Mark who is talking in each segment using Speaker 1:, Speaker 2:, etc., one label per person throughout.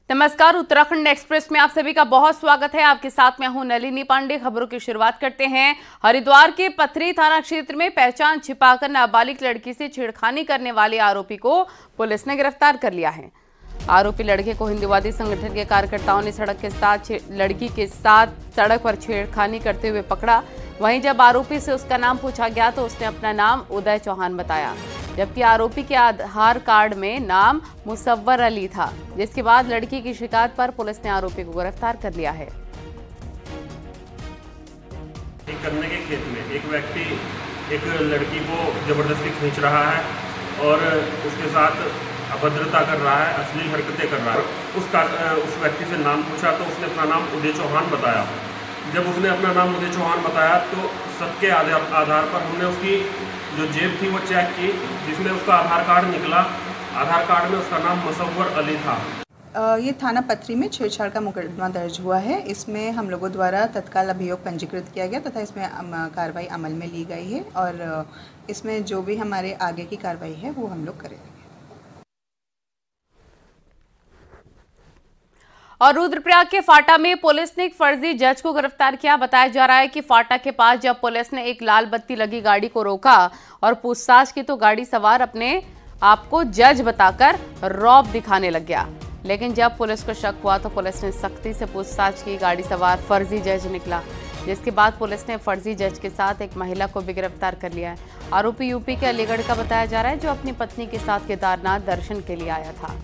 Speaker 1: नमस्कार, उत्तराखंड एक्सप्रेस में आप सभी का बहुत स्वागत है। आपके साथ मैं हूं नलिनी पांडे। खबरों की शुरुआत करते हैं। हरिद्वार के पथरी थाना क्षेत्र में पहचान छिपाकर नाबालिग लड़की से छेड़खानी करने वाले आरोपी को पुलिस ने गिरफ्तार कर लिया है। आरोपी लड़के को हिंदुवादी संगठन के कार्यकर्ताओं ने लड़की के साथ सड़क पर छेड़खानी करते हुए पकड़ा। वहीं जब आरोपी से उसका नाम पूछा गया तो उसने अपना नाम उदय चौहान बताया, जबकि आरोपी के आधार कार्ड में नाम मुसव्वर अली था। जिसके बाद लड़की की शिकायत पर पुलिस ने आरोपी को गिरफ्तार कर लिया है।
Speaker 2: करने के खेत में एक व्यक्ति एक लड़की को जबरदस्ती खींच रहा है और उसके साथ अभद्रता कर रहा है, अश्लील हरकतें कर रहा है। उस व्यक्ति से नाम पूछा तो उसने अपना नाम उदय चौहान बताया। जब उसने अपना नाम उदय चौहान बताया तो सबके आधार पर हमने उसकी जो जेब थी वो चेक की, जिसमें उसका आधार कार्ड निकला। आधार कार्ड में उसका नाम मुसव्वर अली था।
Speaker 3: ये थाना पथरी में छेड़छाड़ का मुकदमा दर्ज हुआ है। इसमें हम लोगों द्वारा तत्काल अभियोग पंजीकृत किया गया तथा इसमें कार्रवाई अमल में ली गई है और इसमें जो भी हमारे आगे की कार्रवाई है वो हम लोग करेंगे।
Speaker 1: और रुद्रप्रयाग के फाटा में पुलिस ने एक फर्जी जज को गिरफ्तार किया। बताया जा रहा है कि फाटा के पास जब पुलिस ने एक लाल बत्ती लगी गाड़ी को रोका और पूछताछ की तो गाड़ी सवार अपने आप को जज बताकर रौब दिखाने लग गया। लेकिन जब पुलिस को शक हुआ तो पुलिस ने सख्ती से पूछताछ की। गाड़ी सवार फर्जी जज निकला, जिसके बाद पुलिस ने फर्जी जज के साथ एक महिला को भी गिरफ्तार कर लिया है। आरोपी यूपी के अलीगढ़ का बताया जा रहा है, जो अपनी पत्नी के साथ केदारनाथ दर्शन के लिए आया था।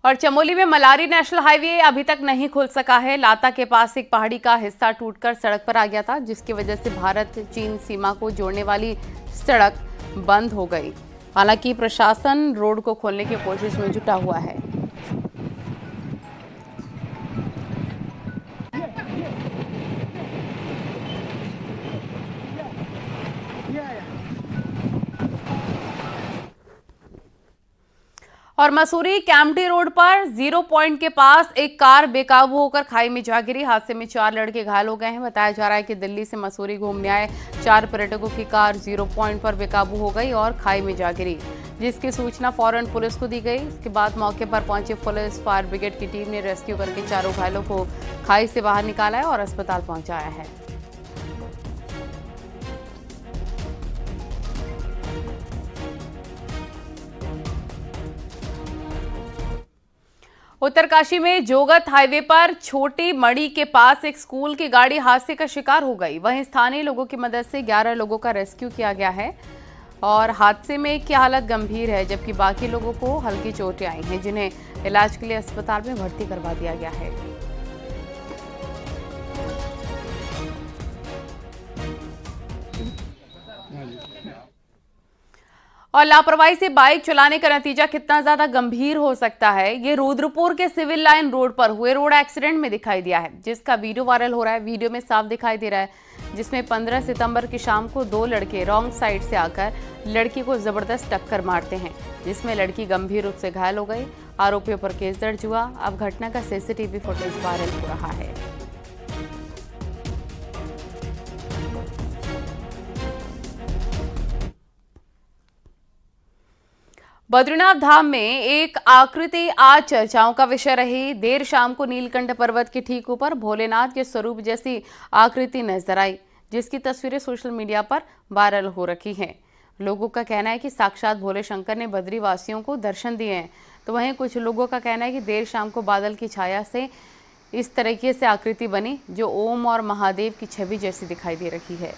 Speaker 1: और चमोली में मलारी नेशनल हाईवे अभी तक नहीं खुल सका है। लाता के पास एक पहाड़ी का हिस्सा टूटकर सड़क पर आ गया था, जिसकी वजह से भारत चीन सीमा को जोड़ने वाली सड़क बंद हो गई। हालांकि प्रशासन रोड को खोलने की कोशिश में जुटा हुआ है। और मसूरी कैम्पटी रोड पर 0 पॉइंट के पास एक कार बेकाबू होकर खाई में जा गिरी। हादसे में 4 लड़के घायल हो गए हैं। बताया जा रहा है कि दिल्ली से मसूरी घूमने आए 4 पर्यटकों की कार 0 पॉइंट पर बेकाबू हो गई और खाई में जा गिरी, जिसकी सूचना फौरन पुलिस को दी गई। इसके बाद मौके पर पहुंची पुलिस फायर ब्रिगेड की टीम ने रेस्क्यू करके चारों घायलों को खाई से बाहर निकाला है और अस्पताल पहुंचाया है। उत्तरकाशी में जोगत हाईवे पर छोटी मड़ी के पास एक स्कूल की गाड़ी हादसे का शिकार हो गई। वहीं स्थानीय लोगों की मदद से 11 लोगों का रेस्क्यू किया गया है और हादसे में एक की हालत गंभीर है, जबकि बाकी लोगों को हल्की चोटें आई हैं, जिन्हें इलाज के लिए अस्पताल में भर्ती करवा दिया गया है। और लापरवाही से बाइक चलाने का नतीजा कितना ज्यादा गंभीर हो सकता है, ये रुद्रपुर के सिविल लाइन रोड पर हुए रोड एक्सीडेंट में दिखाई दिया है, जिसका वीडियो वायरल हो रहा है। वीडियो में साफ दिखाई दे रहा है, जिसमें 15 सितंबर की शाम को 2 लड़के रॉन्ग साइड से आकर लड़की को जबरदस्त टक्कर मारते हैं, जिसमें लड़की गंभीर रूप से घायल हो गई। आरोपियों पर केस दर्ज हुआ। अब घटना का सीसीटीवी फुटेज वायरल हो रहा है। बद्रीनाथ धाम में एक आकृति आज चर्चाओं का विषय रही। देर शाम को नीलकंठ पर्वत के ठीक ऊपर भोलेनाथ के स्वरूप जैसी आकृति नजर आई, जिसकी तस्वीरें सोशल मीडिया पर वायरल हो रखी हैं। लोगों का कहना है कि साक्षात भोले शंकर ने बद्री वासियों को दर्शन दिए हैं, तो वहीं कुछ लोगों का कहना है कि देर शाम को बादल की छाया से इस तरीके से आकृति बनी, जो ओम और महादेव की छवि जैसी दिखाई दे रही है।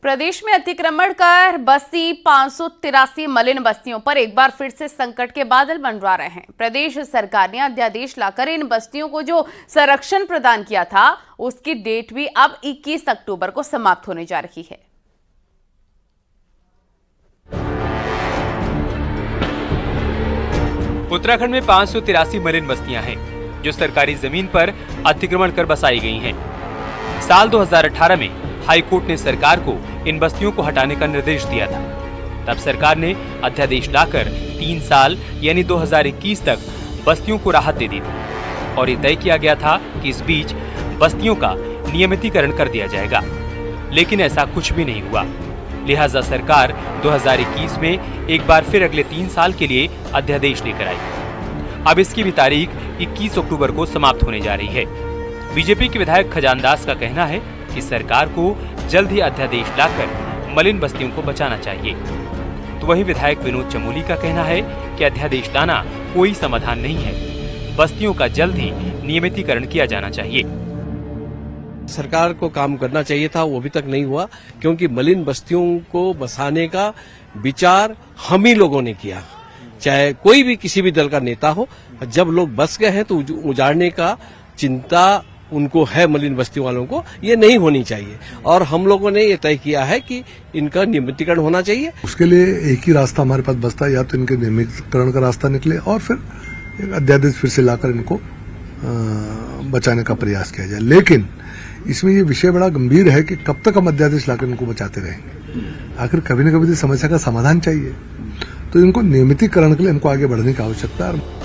Speaker 1: प्रदेश में अतिक्रमण कर बसी 583 मलिन बस्तियों पर एक बार फिर से संकट के बादल मंडरा रहे हैं। प्रदेश सरकार ने अध्यादेश लाकर इन बस्तियों को जो संरक्षण प्रदान किया था, उसकी डेट भी अब 21 अक्टूबर को समाप्त होने जा रही है।
Speaker 4: उत्तराखंड में 583 मलिन बस्तियां हैं, जो सरकारी जमीन पर अतिक्रमण कर बसाई गई हैं। साल 2018 में हाईकोर्ट ने सरकार को इन बस्तियों को हटाने का निर्देश दिया था। तब सरकार ने अध्यादेश लाकर 3 साल यानी 2021 तक बस्तियों को राहत दे दी थी। और ये तय किया गया था कि इस बीच बस्तियों का नियमितीकरण कर दिया जाएगा, लेकिन ऐसा कुछ भी नहीं हुआ। लिहाजा सरकार 2021 में एक बार फिर अगले 3 साल के लिए अध्यादेश लेकर आई। अब इसकी भी तारीख 21 अक्टूबर को समाप्त होने जा रही है। बीजेपी के विधायक खजान दास का कहना है कि सरकार को जल्द ही अध्यादेश लाकर मलिन बस्तियों को बचाना चाहिए। तो वहीं विधायक विनोद चमोली का कहना है कि अध्यादेश लाना कोई समाधान नहीं है, बस्तियों का जल्द ही नियमितीकरण किया जाना चाहिए।
Speaker 5: सरकार को काम करना चाहिए था, वो अभी तक नहीं हुआ, क्योंकि मलिन बस्तियों को बसाने का विचार हम ही लोगों ने किया, चाहे कोई भी किसी भी दल का नेता हो। जब लोग बस गए हैं तो उजाड़ने का चिंता उनको है, मलिन बस्ती वालों को ये नहीं होनी चाहिए। और हम लोगों ने ये तय किया है कि इनका नियमितीकरण होना चाहिए।
Speaker 6: उसके लिए एक ही रास्ता हमारे पास बचता है, या तो इनके नियमितीकरण का रास्ता निकले और फिर अध्यादेश फिर से लाकर इनको बचाने का प्रयास किया जाए। लेकिन इसमें ये विषय बड़ा गंभीर है कि कब तक हम अध्यादेश लाकर इनको बचाते रहेंगे। आखिर कभी न कभी तो समस्या का समाधान चाहिए, तो इनको नियमितीकरण के लिए इनको आगे बढ़ने की आवश्यकता है।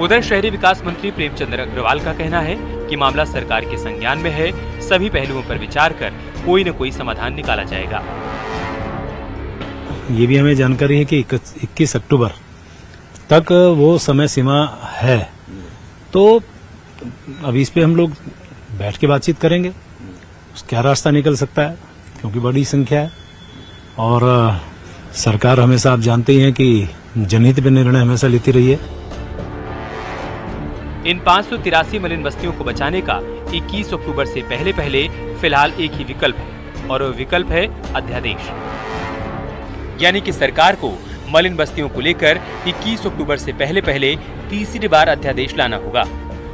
Speaker 4: उधर शहरी विकास मंत्री प्रेमचंद अग्रवाल का कहना है कि मामला सरकार के संज्ञान में है, सभी पहलुओं पर विचार कर कोई न कोई समाधान निकाला जाएगा।
Speaker 7: ये भी हमें जानकारी है कि 21 अक्टूबर तक वो समय सीमा है, तो अभी इस पे हम लोग बैठ के बातचीत करेंगे, क्या रास्ता निकल सकता है, क्योंकि बड़ी संख्या है और सरकार हमेशा, आप जानते ही हैं कि जनहित पे निर्णय हमेशा लेती रही है।
Speaker 4: इन 583 मलिन बस्तियों को बचाने का 21 अक्टूबर से पहले फिलहाल एक ही विकल्प है, और वह विकल्प है अध्यादेश। यानी कि सरकार को मलिन बस्तियों को लेकर 21 अक्टूबर से पहले तीसरी बार अध्यादेश लाना होगा,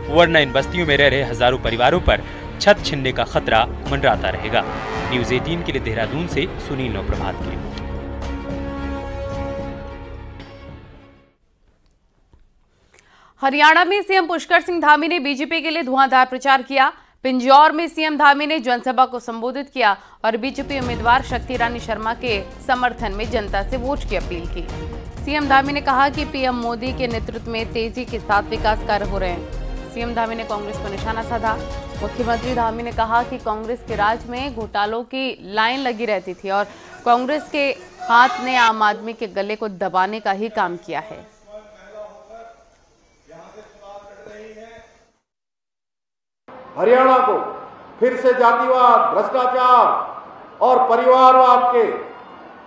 Speaker 4: वरना इन बस्तियों में रह रहे हजारों परिवारों पर छत छिनने का खतरा मंडराता रहेगा। न्यूज़ 18 के लिए देहरादून से सुनील नौप्रभात की रिपोर्ट।
Speaker 1: हरियाणा में सीएम पुष्कर सिंह धामी ने बीजेपी के लिए धुआंधार प्रचार किया। पिंजौर में सीएम धामी ने जनसभा को संबोधित किया और बीजेपी उम्मीदवार शक्ति रानी शर्मा के समर्थन में जनता से वोट की अपील की। सीएम धामी ने कहा कि पीएम मोदी के नेतृत्व में तेजी के साथ विकास कार्य हो रहे हैं। सीएम धामी ने कांग्रेस पर निशाना साधा। मुख्यमंत्री धामी ने कहा कि कांग्रेस के राज में घोटालों की लाइन लगी रहती थी और कांग्रेस के हाथ ने आम आदमी के गले को दबाने का ही काम किया है।
Speaker 8: हरियाणा को फिर से जातिवाद, भ्रष्टाचार और परिवारवाद के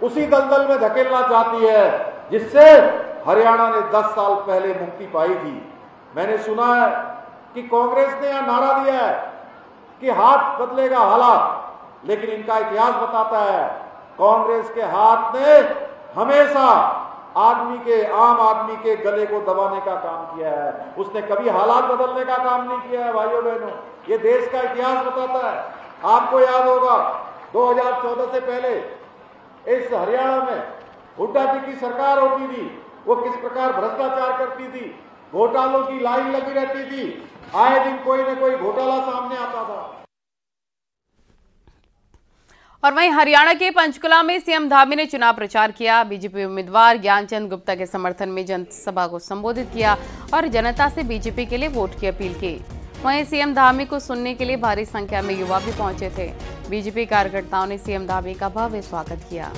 Speaker 8: उसी दलदल में धकेलना चाहती है जिससे हरियाणा ने 10 साल पहले मुक्ति पाई थी। मैंने सुना है कि कांग्रेस ने यह नारा दिया है कि हाथ बदलेगा हालात, लेकिन इनका इतिहास बताता है कांग्रेस के हाथ ने हमेशा आम आदमी के गले को दबाने का काम किया है, उसने कभी हालात बदलने का काम नहीं किया है। भाइयों बहनों, ये देश का इतिहास बताता है। आपको याद होगा 2014 से पहले इस हरियाणा में हुड्डा जी की सरकार होती थी, वो किस प्रकार भ्रष्टाचार करती थी, घोटालों की लाइन लगी रहती थी, आए दिन कोई न कोई घोटाला सामने आता था।
Speaker 1: और वहीं हरियाणा के पंचकुला में सीएम धामी ने चुनाव प्रचार किया। बीजेपी उम्मीदवार ज्ञानचंद गुप्ता के समर्थन में जनसभा को संबोधित किया और जनता से बीजेपी के लिए वोट की अपील की। वहीं सीएम धामी को सुनने के लिए भारी संख्या में युवा भी पहुंचे थे। बीजेपी कार्यकर्ताओं ने सीएम धामी का भव्य स्वागत किया।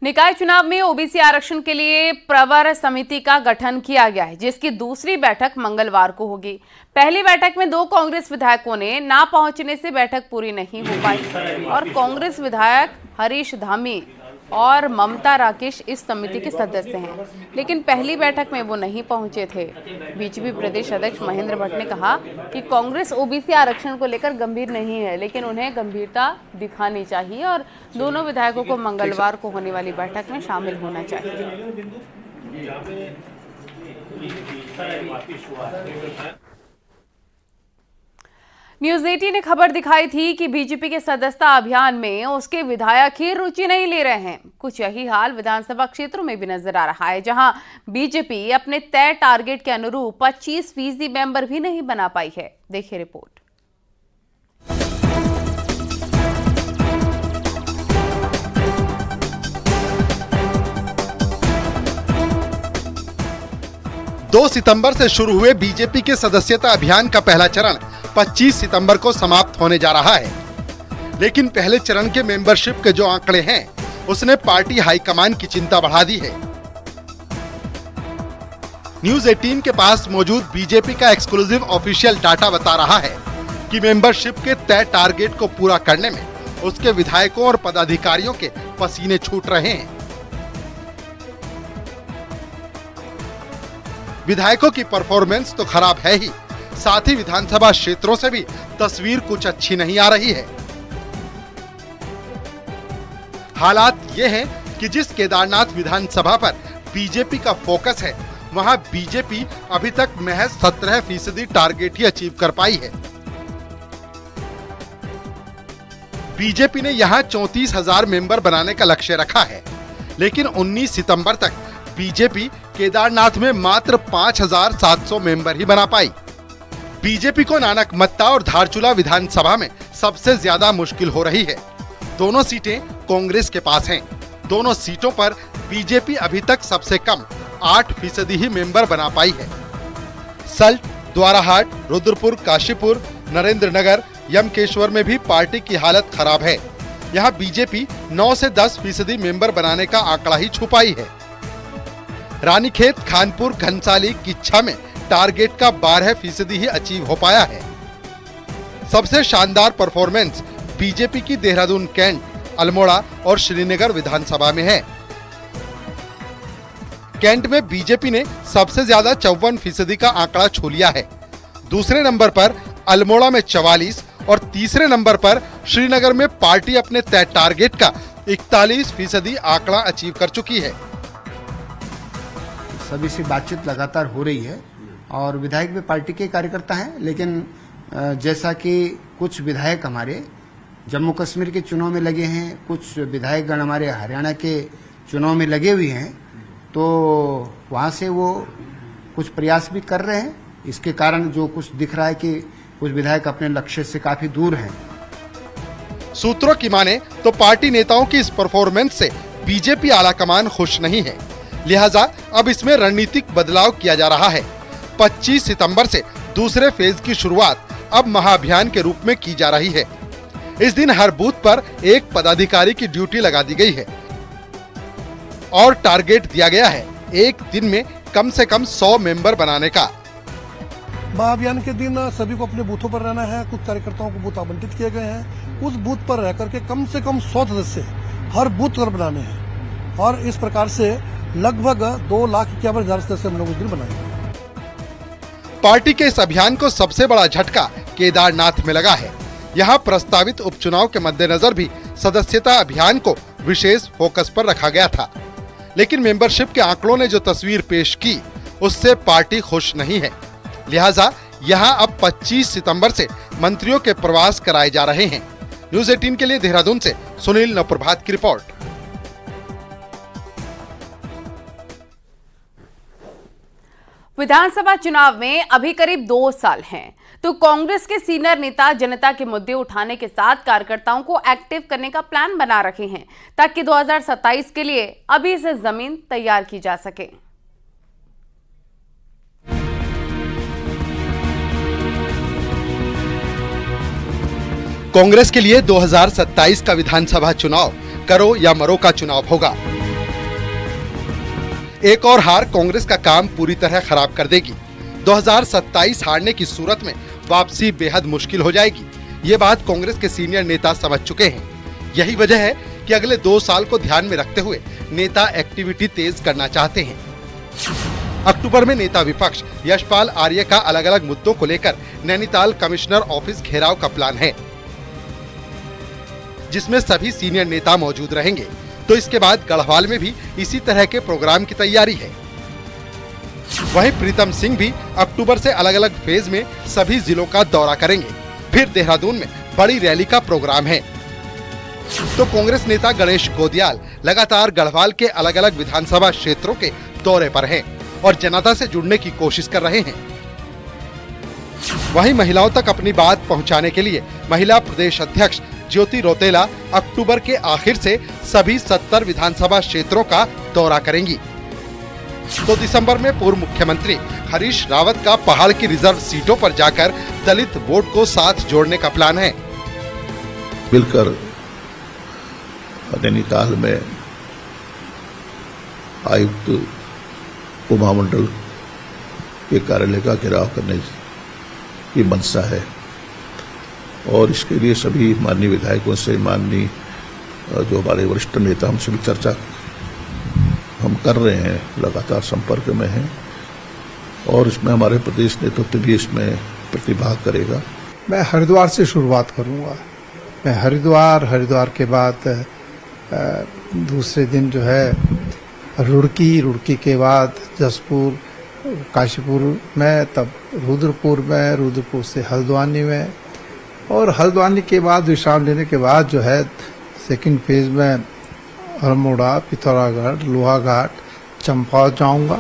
Speaker 1: निकाय चुनाव में ओबीसी आरक्षण के लिए प्रवर समिति का गठन किया गया है, जिसकी दूसरी बैठक मंगलवार को होगी। पहली बैठक में 2 कांग्रेस विधायकों ने ना पहुंचने से बैठक पूरी नहीं हो पाई और कांग्रेस विधायक हरीश धामी और ममता राकेश इस समिति के सदस्य हैं, लेकिन पहली बैठक में वो नहीं पहुंचे थे। बीजेपी प्रदेश अध्यक्ष महेंद्र भट्ट ने कहा कि कांग्रेस ओबीसी आरक्षण को लेकर गंभीर नहीं है, लेकिन उन्हें गंभीरता दिखानी चाहिए और दोनों विधायकों को मंगलवार को होने वाली बैठक में शामिल होना चाहिए। न्यूज़ 18 ने खबर दिखाई थी कि बीजेपी के सदस्यता अभियान में उसके विधायक ही रुचि नहीं ले रहे हैं। कुछ यही हाल विधानसभा क्षेत्रों में भी नजर आ रहा है, जहां बीजेपी अपने तय टारगेट के अनुरूप 25% मेंबर भी नहीं बना पाई है। देखिए रिपोर्ट।
Speaker 9: 2 सितंबर से शुरू हुए बीजेपी के सदस्यता अभियान का पहला चरण 25 सितंबर को समाप्त होने जा रहा है। लेकिन पहले चरण के मेंबरशिप के जो आंकड़े हैं, उसने पार्टी हाईकमान की चिंता बढ़ा दी है। न्यूज 18 के पास मौजूद बीजेपी का एक्सक्लूसिव ऑफिशियल डाटा बता रहा है कि मेंबरशिप के तय टारगेट को पूरा करने में उसके विधायकों और पदाधिकारियों के पसीने छूट रहे हैं। विधायकों की परफॉर्मेंस तो खराब है ही, साथ ही विधानसभा क्षेत्रों से भी तस्वीर कुछ अच्छी नहीं आ रही है। हालात ये हैं कि जिस केदारनाथ विधानसभा पर बीजेपी का फोकस है, वहां बीजेपी अभी तक महज 17% टारगेट ही अचीव कर पाई है। बीजेपी ने यहां 34,000 मेंबर बनाने का लक्ष्य रखा है, लेकिन 19 सितंबर तक बीजेपी केदारनाथ में मात्र 5,700 मेंबर ही बना पाई। बीजेपी को नानक मत्ता और धारचूला विधानसभा में सबसे ज्यादा मुश्किल हो रही है। दोनों सीटें कांग्रेस के पास हैं। दोनों सीटों पर बीजेपी अभी तक सबसे कम 8% ही मेंबर बना पाई है। सल्ट, द्वाराहाट, रुद्रपुर, काशीपुर, नरेंद्र नगर, यमकेश्वर में भी पार्टी की हालत खराब है। यहाँ बीजेपी 9 से 10% मेंबर बनाने का आंकड़ा ही छुपाई है। रानीखेत, खानपुर, घनसाली, किच्छा में टारगेट का 12% ही अचीव हो पाया है। सबसे शानदार परफॉर्मेंस बीजेपी की देहरादून कैंट, अल्मोड़ा और श्रीनगर विधानसभा में है। कैंट में बीजेपी ने सबसे ज्यादा 54% का आंकड़ा छू लिया है। दूसरे नंबर पर अल्मोड़ा में 44 और तीसरे नंबर पर श्रीनगर में पार्टी अपने तय टारगेट का 41% आंकड़ा अचीव कर चुकी है।
Speaker 10: सभी से बातचीत लगातार हो रही है और विधायक भी पार्टी के कार्यकर्ता हैं, लेकिन जैसा कि कुछ विधायक हमारे जम्मू कश्मीर के चुनाव में लगे हैं, कुछ विधायकगण हमारे हरियाणा के चुनाव में लगे हुए हैं, तो वहां से वो कुछ प्रयास भी कर रहे हैं। इसके कारण जो कुछ दिख रहा है कि कुछ विधायक अपने लक्ष्य से काफी दूर हैं।
Speaker 9: सूत्रों की माने तो पार्टी नेताओं की इस परफॉर्मेंस से बीजेपी आलाकमान खुश नहीं है, लिहाजा अब इसमें रणनीतिक बदलाव किया जा रहा है। 25 सितंबर से दूसरे फेज की शुरुआत अब महाअभियान के रूप में की जा रही है। इस दिन हर बूथ पर एक पदाधिकारी की ड्यूटी लगा दी गई है और टारगेट दिया गया है एक दिन में कम से कम 100 मेंबर बनाने का।
Speaker 6: महाअभियान के दिन सभी को अपने बूथों पर रहना है। कुछ कार्यकर्ताओं को बूथ आवंटित किए गए हैं। उस बूथ पर रहकर के कम से कम 100 सदस्य हर बूथ पर बनाने हैं और इस प्रकार से लगभग 2,51,000 सदस्य हम लोग उस दिन बनाएंगे।
Speaker 9: पार्टी के इस अभियान को सबसे बड़ा झटका केदारनाथ में लगा है। यहाँ प्रस्तावित उपचुनाव के मद्देनजर भी सदस्यता अभियान को विशेष फोकस पर रखा गया था, लेकिन मेंबरशिप के आंकड़ों ने जो तस्वीर पेश की उससे पार्टी खुश नहीं है। लिहाजा यहाँ अब 25 सितंबर से मंत्रियों के प्रवास कराए जा रहे हैं। न्यूज 18 के लिए देहरादून से सुनील नवप्रभात की रिपोर्ट।
Speaker 1: विधानसभा चुनाव में अभी करीब 2 साल हैं, तो कांग्रेस के सीनियर नेता जनता के मुद्दे उठाने के साथ कार्यकर्ताओं को एक्टिव करने का प्लान बना रहे हैं ताकि 2027 के लिए अभी से जमीन तैयार की जा सके।
Speaker 9: कांग्रेस के लिए 2027 का विधानसभा चुनाव करो या मरो का चुनाव होगा। एक और हार कांग्रेस का काम पूरी तरह खराब कर देगी। 2027 हारने की सूरत में वापसी बेहद मुश्किल हो जाएगी। ये बात कांग्रेस के सीनियर नेता समझ चुके हैं। यही वजह है कि अगले 2 साल को ध्यान में रखते हुए नेता एक्टिविटी तेज करना चाहते हैं। अक्टूबर में नेता विपक्ष यशपाल आर्य का अलग अलग मुद्दों को लेकर नैनीताल कमिश्नर ऑफिस घेराव का प्लान है, जिसमें सभी सीनियर नेता मौजूद रहेंगे। तो इसके बाद गढ़वाल में भी इसी तरह के प्रोग्राम की तैयारी है। वहीं प्रीतम सिंह भी अक्टूबर से अलग अलग फेज में सभी जिलों का दौरा करेंगे। फिर देहरादून में बड़ी रैली का प्रोग्राम है। तो कांग्रेस नेता गणेश गोदियाल लगातार गढ़वाल के अलग अलग विधानसभा क्षेत्रों के दौरे पर हैं और जनता से जुड़ने की कोशिश कर रहे हैं। वहीं महिलाओं तक अपनी बात पहुंचाने के लिए महिला प्रदेश अध्यक्ष ज्योति रौतेला अक्टूबर के आखिर से सभी 70 विधानसभा क्षेत्रों का दौरा करेंगी। तो दिसंबर में पूर्व मुख्यमंत्री हरीश रावत का पहाड़ की रिजर्व सीटों पर जाकर दलित वोट को साथ जोड़ने का प्लान है।
Speaker 11: मिलकर नैनीताल में आयुक्त उपमहामंडल के कार्यालय का घेराव करने की मंशा है और इसके लिए सभी माननीय विधायकों से, माननीय जो हमारे वरिष्ठ नेता, हमसे भी चर्चा हम कर रहे हैं, लगातार संपर्क में हैं और इसमें हमारे प्रदेश नेतृत्व भी इसमें प्रतिभाग करेगा।
Speaker 6: मैं हरिद्वार से शुरुआत करूंगा। मैं हरिद्वार के बाद दूसरे दिन जो है रुड़की के बाद जसपुर, काशीपुर में, तब रुद्रपुर से हल्द्वानी में, और हल्द्वानी के बाद विश्राम लेने के बाद जो है सेकंड फेज में अल्मोड़ा, पिथौरागढ़, लोहाघाट, चंपावत जाऊंगा।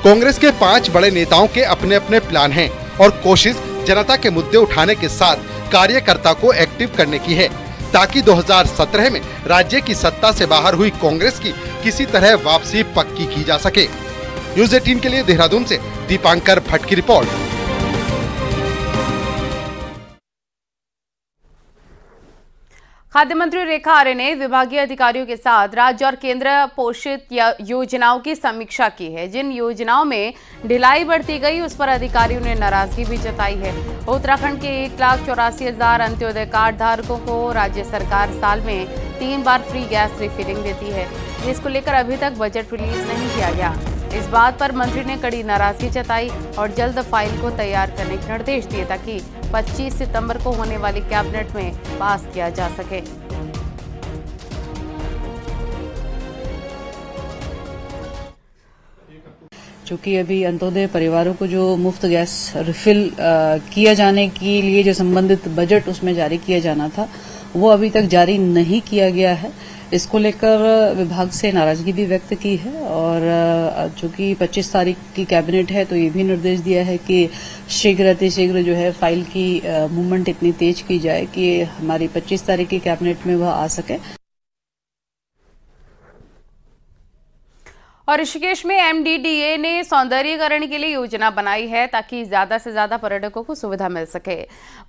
Speaker 9: कांग्रेस के 5 बड़े नेताओं के अपने अपने प्लान हैं और कोशिश जनता के मुद्दे उठाने के साथ कार्यकर्ता को एक्टिव करने की है ताकि 2017 में राज्य की सत्ता से बाहर हुई कांग्रेस की किसी तरह वापसी पक्की की जा सके। न्यूज़ 18 के लिए देहरादून से दीपांकर भट्ट की रिपोर्ट।
Speaker 1: खाद्य मंत्री रेखा आर्य ने विभागीय अधिकारियों के साथ राज्य और केंद्र पोषित योजनाओं की समीक्षा की है। जिन योजनाओं में ढिलाई बरती गई उस पर अधिकारियों ने नाराजगी भी जताई है। उत्तराखंड के 1,84,000 अंत्योदय कार्ड धारकों को राज्य सरकार साल में 3 बार फ्री गैस रिफिलिंग देती है। इसको लेकर अभी तक बजट रिलीज नहीं किया गया। इस बात पर मंत्री ने कड़ी नाराजगी जताई और जल्द फाइल को तैयार करने के निर्देश दिए ताकि 25 सितंबर को होने वाली कैबिनेट में पास किया जा सके।
Speaker 12: चूँकि अभी अंत्योदय परिवारों को जो मुफ्त गैस रिफिल किया जाने के लिए जो संबंधित बजट उसमें जारी किया जाना था वो अभी तक जारी नहीं किया गया है। इसको लेकर विभाग से नाराजगी भी व्यक्त की है और चूंकि 25 तारीख की कैबिनेट है तो ये भी निर्देश दिया है कि शीघ्र जो है फाइल की मूवमेंट इतनी तेज की जाए कि हमारी 25 तारीख की कैबिनेट में वह आ सके।
Speaker 1: और ऋषिकेश में MDDA ने सौंदर्यीकरण के लिए योजना बनाई है ताकि ज्यादा से ज्यादा पर्यटकों को सुविधा मिल सके।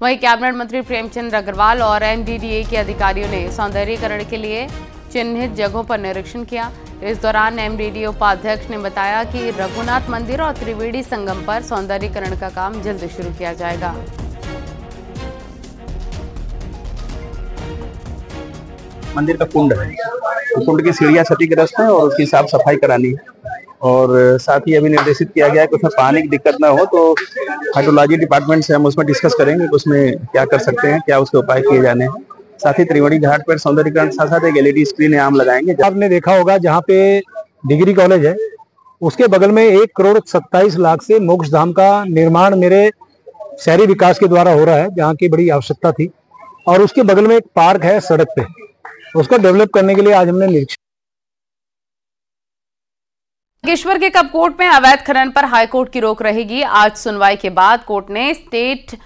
Speaker 1: वहीं कैबिनेट मंत्री प्रेमचंद अग्रवाल और MDDA के अधिकारियों ने सौंदर्यीकरण के लिए चिन्हित जगहों पर निरीक्षण किया। इस दौरान MDDA उपाध्यक्ष ने बताया कि रघुनाथ मंदिर और त्रिवेणी संगम पर सौंदर्यीकरण का काम जल्द शुरू किया जाएगा।
Speaker 13: मंदिर का कुंड है, तो कुंड की सीढ़ियां क्षतिग्रस्त हैं और उसकी साफ सफाई करानी है और साथ ही अभी निर्देशित किया गया है कि उसमें पानी की दिक्कत ना हो तो हाइड्रोलॉजी डिपार्टमेंट से हम उसमें डिस्कस करेंगे कि उसमें क्या कर सकते हैं, क्या उसके उपाय किए जाने हैं। साथ ही त्रिवेणी घाट पर सौंदर्यीकरण साथ साथ एक LED स्क्रीन आम लगाएंगे।
Speaker 7: आपने देखा होगा जहाँ पे डिग्री कॉलेज है उसके बगल में 1,27,00,000 से मोक्ष धाम का निर्माण मेरे शहरी विकास के द्वारा हो रहा है, जहाँ की बड़ी आवश्यकता थी। और उसके बगल में एक पार्क है सड़क पे, उसको डेवलप करने के लिए आज हमने निरीक्षण।
Speaker 1: बागेश्वर के कपकोट में अवैध खनन पर हाईकोर्ट की रोक रहेगी। आज सुनवाई के बाद कोर्ट ने state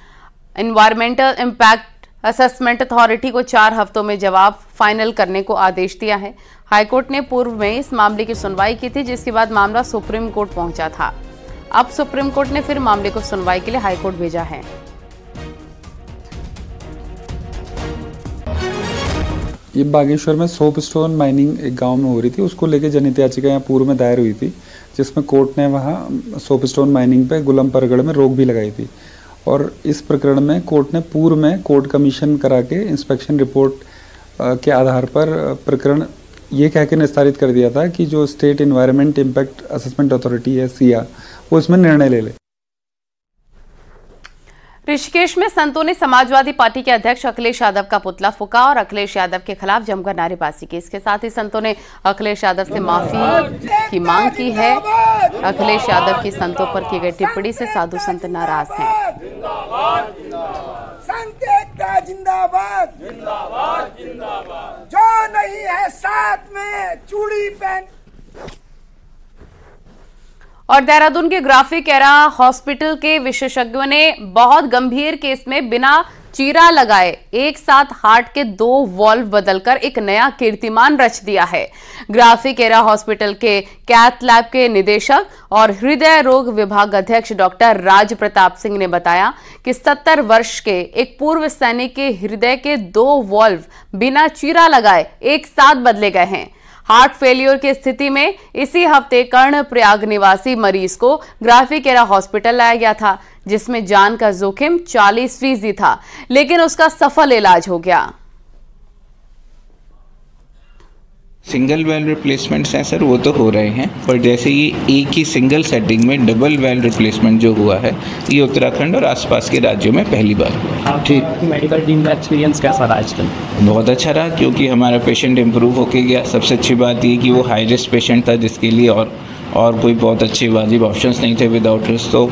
Speaker 1: environmental impact assessment authority को 4 हफ्तों में जवाब फाइनल करने को आदेश दिया है। हाईकोर्ट ने पूर्व में इस मामले की सुनवाई की थी, जिसके बाद मामला सुप्रीम कोर्ट पहुंचा था। अब सुप्रीम कोर्ट ने फिर मामले को सुनवाई के लिए हाईकोर्ट भेजा है।
Speaker 14: ये बागेश्वर में सोप स्टोन माइनिंग एक गांव में हो रही थी, उसको लेके जनहित याचिका यहाँ पूर्व में दायर हुई थी, जिसमें कोर्ट ने वहाँ सोप स्टोन माइनिंग पे गुलम परगढ़ में रोक भी लगाई थी। और इस प्रकरण में कोर्ट ने पूर्व में कोर्ट कमीशन करा के इंस्पेक्शन रिपोर्ट के आधार पर प्रकरण ये कह के निस्तारित कर दिया था कि जो state environment impact assessment authority है सिया, वो इसमें निर्णय ले ले।
Speaker 1: ऋषिकेश में संतों ने समाजवादी पार्टी के अध्यक्ष अखिलेश यादव का पुतला फूका और अखिलेश यादव के खिलाफ जमकर नारेबाजी की। इसके साथ ही संतों ने अखिलेश यादव से माफी की मांग की है। अखिलेश यादव की संतों पर की गई टिप्पणी से साधु संत नाराज हैं।
Speaker 15: जिंदाबाद जिंदाबाद जिंदाबाद, जो नहीं है साथ में चूड़ी पहन।
Speaker 1: और देहरादून के ग्राफिक एरा हॉस्पिटल के विशेषज्ञों ने बहुत गंभीर केस में बिना चीरा लगाए एक साथ हार्ट के 2 वॉल्व बदलकर एक नया कीर्तिमान रच दिया है। ग्राफिक एरा हॉस्पिटल के कैथ लैब के निदेशक और हृदय रोग विभाग अध्यक्ष डॉक्टर राज प्रताप सिंह ने बताया कि 70 वर्ष के एक पूर्व सैनिक के हृदय के 2 वॉल्व बिना चीरा लगाए एक साथ बदले गए हैं। हार्ट फेलियर की स्थिति में इसी हफ्ते कर्णप्रयाग निवासी मरीज को ग्राफिक एरा हॉस्पिटल लाया गया था, जिसमें जान का जोखिम 40% था, लेकिन उसका सफल इलाज हो गया।
Speaker 16: सिंगल वेल रिप्लेसमेंट्स हैं सर, वो तो हो रहे हैं, पर जैसे ये एक ही सिंगल सेटिंग में डबल वेल रिप्लेसमेंट जो हुआ है, ये उत्तराखंड और आसपास के राज्यों में पहली बार हुआ है।
Speaker 17: ठीक, मेडिकल टीम का एक्सपीरियंस कैसा रहा आजकल?
Speaker 16: बहुत अच्छा रहा, क्योंकि हमारा पेशेंट इम्प्रूव होके गया। सबसे अच्छी बात ये कि वो हाई रिस्क पेशेंट था, जिसके लिए और कोई बहुत अच्छे वाजिब ऑप्शंस नहीं थे विदाउट रिस्क। तो